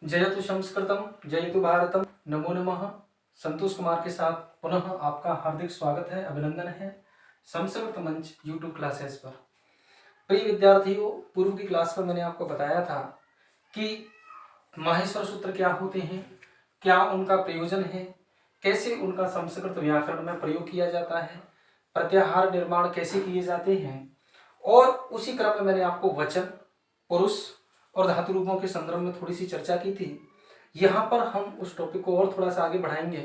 जयतु संस्कृतम जयतु भारतम। नमो नमः। संतोष कुमार के साथ पुनः आपका हार्दिक स्वागत है, अभिनंदन है संस्कृत मंच यूट्यूब क्लासेस पर। प्रिय विद्यार्थियों, पूर्व की क्लास में मैंने आपको बताया था कि माहेश्वर सूत्र क्या होते हैं, क्या उनका प्रयोजन है, कैसे उनका संस्कृत व्याकरण में प्रयोग किया जाता है, प्रत्याहार निर्माण कैसे किए जाते हैं, और उसी क्रम में मैंने आपको वचन, पुरुष और धातु रूपों के संदर्भ में थोड़ी सी चर्चा की थी। यहाँ पर हम उस टॉपिक को और थोड़ा सा आगे बढ़ाएंगे।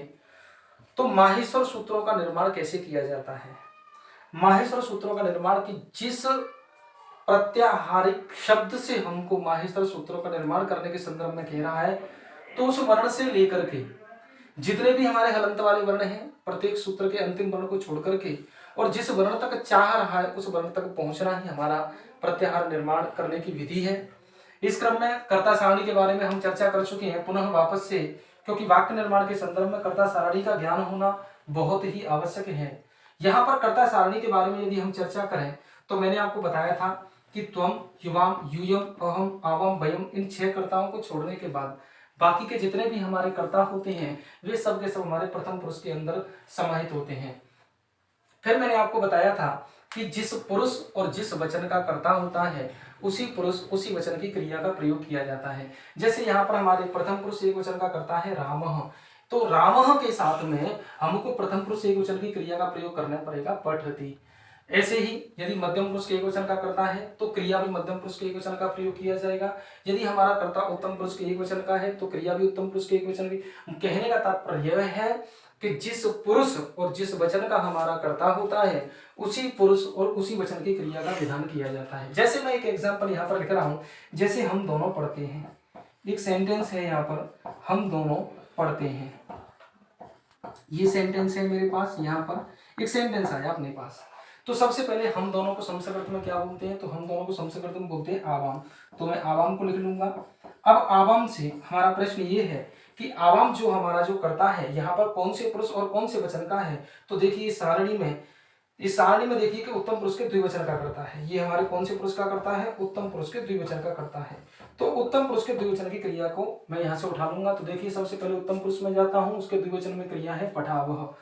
तो माहेश्वर सूत्रों का निर्माण कैसे किया जाता है। माहेश्वर सूत्रों का निर्माण की जिस प्रत्याहारिक शब्द से हमको माहेश्वर सूत्रों का निर्माण करने के संदर्भ में कह रहा है, तो उस वर्ण से लेकर के जितने भी हमारे हलंत वाले वर्ण हैं, प्रत्येक सूत्र के अंतिम वर्ण को छोड़ करके और जिस वर्ण तक चाह रहा है उस वर्ण तक पहुंचना ही हमारा प्रत्याहार निर्माण करने की विधि है। इस क्रम में कर्ता सारणी के बारे में हम चर्चा कर चुके हैं पुनः वापस से, क्योंकि वाक्य निर्माण के संदर्भ में कर्ता सारणी का ज्ञान होना बहुत ही आवश्यक है। यहाँ पर कर्ता सारणी के बारे में यदि हम चर्चा करें तो मैंने आपको बताया था कि त्वम, युवाम, यूयम, अहम, आवाम, वयम, इन 6 कर्ताओं को छोड़ने के बाद बाकी के जितने भी हमारे कर्ता होते हैं वे सब के सब हमारे प्रथम पुरुष के अंदर समाहित होते हैं। फिर मैंने आपको बताया था कि जिस पुरुष और जिस वचन का कर्ता होता है उसी पुरुष उसी वचन की क्रिया का प्रयोग किया जाता है। जैसे यहाँ पर हमारे प्रथम पुरुष एक वचन का कर्ता है रामः, तो रामः के साथ में हमको प्रथम पुरुष एक वचन की क्रिया का प्रयोग करना पड़ेगा पठति। ऐसे ही यदि मध्यम पुरुष के एक वचन का कर्ता है तो क्रिया भी मध्यम पुरुष के एक वचन का प्रयोग किया जाएगा। यदि हमारा कर्ता उत्तम पुरुष के एक वचन का है तो क्रिया भी उत्तम पुरुष के एक वचन की। कहने का तात्पर्य यह है कि जिस पुरुष और जिस वचन का हमारा कर्ता होता है उसी पुरुष और उसी वचन की क्रिया का विधान किया जाता है। जैसे मैं एक एग्जांपल यहाँ पर लिख रहा हूँ, जैसे हम दोनों पढ़ते हैं, एक सेंटेंस है यहाँ पर, हम दोनों पढ़ते हैं, ये सेंटेंस है मेरे पास। यहाँ पर एक सेंटेंस आया अपने पास, तो सबसे पहले हम दोनों को संस्कृत में क्या बोलते हैं, तो हम दोनों को संस्कृत में बोलते हैं आवाम। तो मैं आवाम को लिख लूंगा। अब आवाम से हमारा प्रश्न ये है कि आवाम जो हमारा जो करता है यहाँ पर कौन से पुरुष और कौन से वचन का है। तो देखिए इस सारणी में देखिए कि उत्तम पुरुष के द्विवचन का करता है। ये हमारे कौन से पुरुष का करता है, उत्तम पुरुष के द्विवचन का करता है। तो उत्तम पुरुष के द्विवचन की क्रिया को मैं यहाँ से उठा लूंगा। तो देखिए सबसे पहले उत्तम पुरुष में जाता हूँ, उसके द्विवचन में क्रिया है पठावह।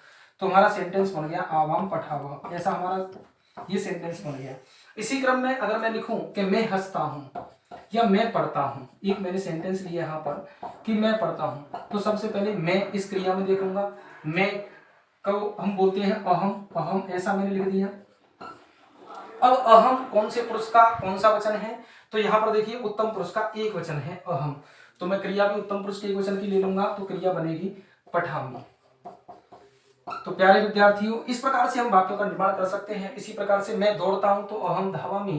तो हमारा सेंटेंस बन गया आवाम पठावह, ऐसा हमारा ये सेंटेंस बन गया। इसी क्रम में अगर मैं लिखूं कि मैं हंसता हूं या मैं पढ़ता हूं, एक मैंने सेंटेंस लिया यहाँ पर कि मैं पढ़ता हूं, तो सबसे पहले मैं इस क्रिया में देखूंगा। मैं को हम बोलते हैं अहम, अहम ऐसा मैंने लिख दिया। अब अहम कौन से पुरुष का कौन सा वचन है, तो यहाँ पर देखिए उत्तम पुरुष का एक वचन है अहम, तो मैं क्रिया भी उत्तम पुरुष के एक वचन की ले लूंगा, तो क्रिया बनेगी पठामी। तो प्यारे विद्यार्थियों, इस प्रकार से हम वाक्यों का निर्माण कर सकते हैं। इसी प्रकार से मैं दौड़ता हूं तो अहम धावामी,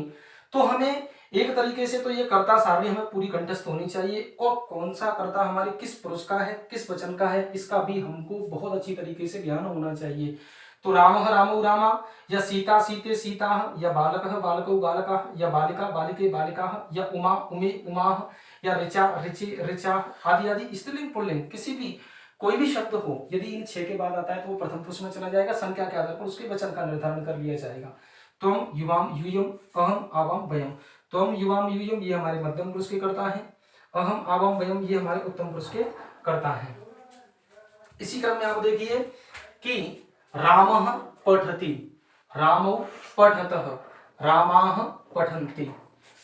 तो हमें एक तरीके से तो ये कर्ता सारणी हमें पूरी कंठस्थ होनी चाहिए, और कौन सा कर्ता हमारे किस पुरुष का है किस वचन का है इसका भी हमको बहुत अच्छी तरीके से ज्ञान होना चाहिए। तो रामः रामौ रामा, या सीता सीते सीता, या बालकः बालकौ बालकाः, या बालिका बालिके बालिकाः, या उमा उमे उमाः, या ऋचा ऋचि ऋचा आदि आदि स्त्रीलिंग पुल्लिंग किसी भी कोई भी शब्द हो यदि इन 6 के बाद आता है तो वो प्रथम पुरुष में चला जाएगा। संख्या के आधार पर उसके वचन का निर्धारण कर लिया जाएगा। त्वम, युवाम, यूयम, अहम, आवाम, वयम। त्वम, युवाम, यूयम ये हमारे मध्यम पुरुष के कर्ता है, अहम, आवाम, वयम ये हमारे उत्तम पुरुष के कर्ता है। इसी क्रम में आप देखिए कि रामः पठति, रामौ पठतः, रामाः पठन्ति,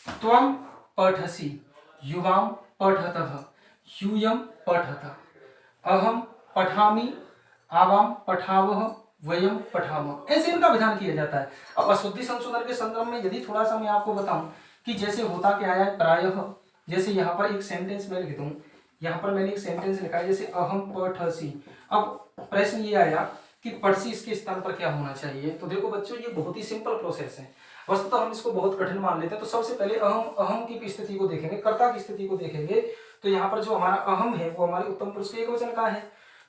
त्वम पठसि, युवाम पठतः, यूयम पठतः, अहम पठामि, आवाम पठावह, वयम पठामः, ऐसे इनका विधान किया जाता है। अब अशुद्धि संशोधन के संदर्भ में यदि थोड़ा सा मैं आपको बताऊं कि जैसे होता क्या है प्रायः, जैसे यहाँ पर एक सेंटेंस मैं लिख दूं, यहाँ पर मैंने एक सेंटेंस लिखा है जैसे अहम पठसि। अब प्रश्न ये आया कि पठसी इसके स्थान पर क्या होना चाहिए। तो देखो बच्चों ये बहुत ही सिंपल प्रोसेस है, वस्तुतः हम इसको बहुत कठिन मान लेते हैं। तो सबसे पहले अहम की स्थिति को देखेंगे, कर्ता की स्थिति को देखेंगे। तो यहाँ पर जो हमारा अहम है वो हमारे उत्तम पुरुष के एक वचन का है,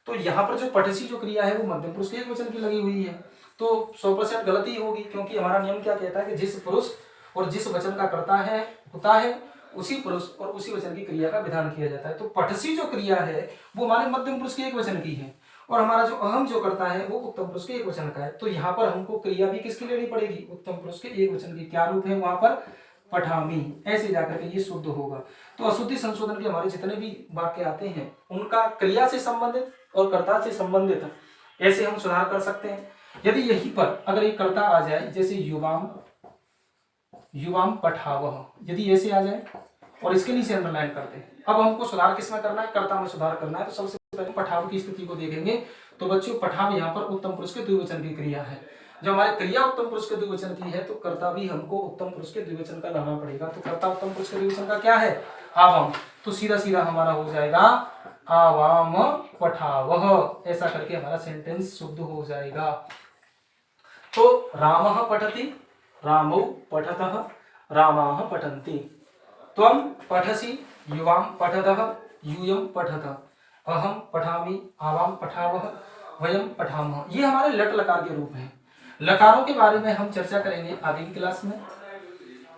तो यहाँ पर जो पठसी जो क्रिया है वो मध्यम पुरुष के एक वचन की लगी हुई है, तो 100% गलती होगी, क्योंकि हमारा नियम क्या कहता है कि जिस पुरुष और जिस वचन का कर्ता है होता है उसी पुरुष और उसी वचन की क्रिया का विधान किया जाता है। तो पठसी जो क्रिया है वो हमारे मध्यम पुरुष के एक वचन की है, और हमारा जो अहम जो करता है वो उत्तम पुरुष के एक वचन का है। तो यहाँ पर हमको क्रिया भी किसकी लेनी पड़ेगी, उत्तम पुरुष के एक वचन की। क्या रूप है वहां पर पठामी, ऐसे जाकर के ये शुद्ध होगा। तो अशुद्धि संशोधन के हमारे जितने भी वाक्य आते हैं उनका क्रिया से संबंधित और कर्ता से संबंधित ऐसे हम सुधार कर सकते हैं। यदि यहीं पर अगर एक कर्ता आ जाए, जैसे युवाम युवाम पठावह, यदि ऐसे आ जाए और इसके नीचे अंडरलाइन करते हैं। अब हमको सुधार किसमें करना है, कर्ता में सुधार करना है। तो सबसे पहले पठाव की स्थिति को देखेंगे। तो बच्चों पठाव यहाँ पर उत्तम पुरुष के द्विवचन की क्रिया है। जब हमारी क्रिया उत्तम पुरुष के द्विवचन की है तो कर्ता भी हमको उत्तम पुरुष के द्विवचन का लाना पड़ेगा। तो कर्ता उत्तम पुरुष के द्विवचन का क्या है, आवाम। तो सीधा सीधा हमारा हो जाएगा आवाम पठावह, ऐसा करके हमारा सेंटेंस शुद्ध हो जाएगा। तो रामः पठति, रामौ पठतः, रामाः पठन्ति। त्वं पठसि, युवां पठतः, यूयं पठतः, अहं पठामि, आवां पठावः, वयं पठामः। ये हमारे लट लकार के रूप हैं। लकारों के बारे में हम चर्चा करेंगे आगे की क्लास में।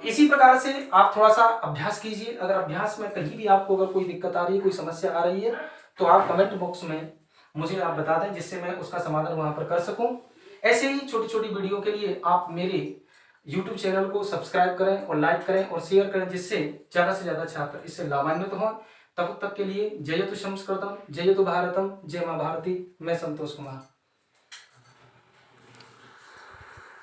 इसी प्रकार से आप थोड़ा सा अभ्यास कीजिए। अगर अभ्यास में कहीं भी आपको अगर कोई दिक्कत आ रही है, कोई समस्या आ रही है, तो आप कमेंट बॉक्स में मुझे आप बता दें, जिससे मैं उसका समाधान वहां पर कर सकूं। ऐसे ही छोटी छोटी वीडियो के लिए आप मेरे YouTube चैनल को सब्सक्राइब करें और लाइक करें और शेयर करें, जिससे ज्यादा से ज्यादा छात्र इससे लाभान्वित हों। तब तक के लिए जयतु संस्कृतम, जयतु भारतम, जय मां भारती। मैं संतोष कुमार।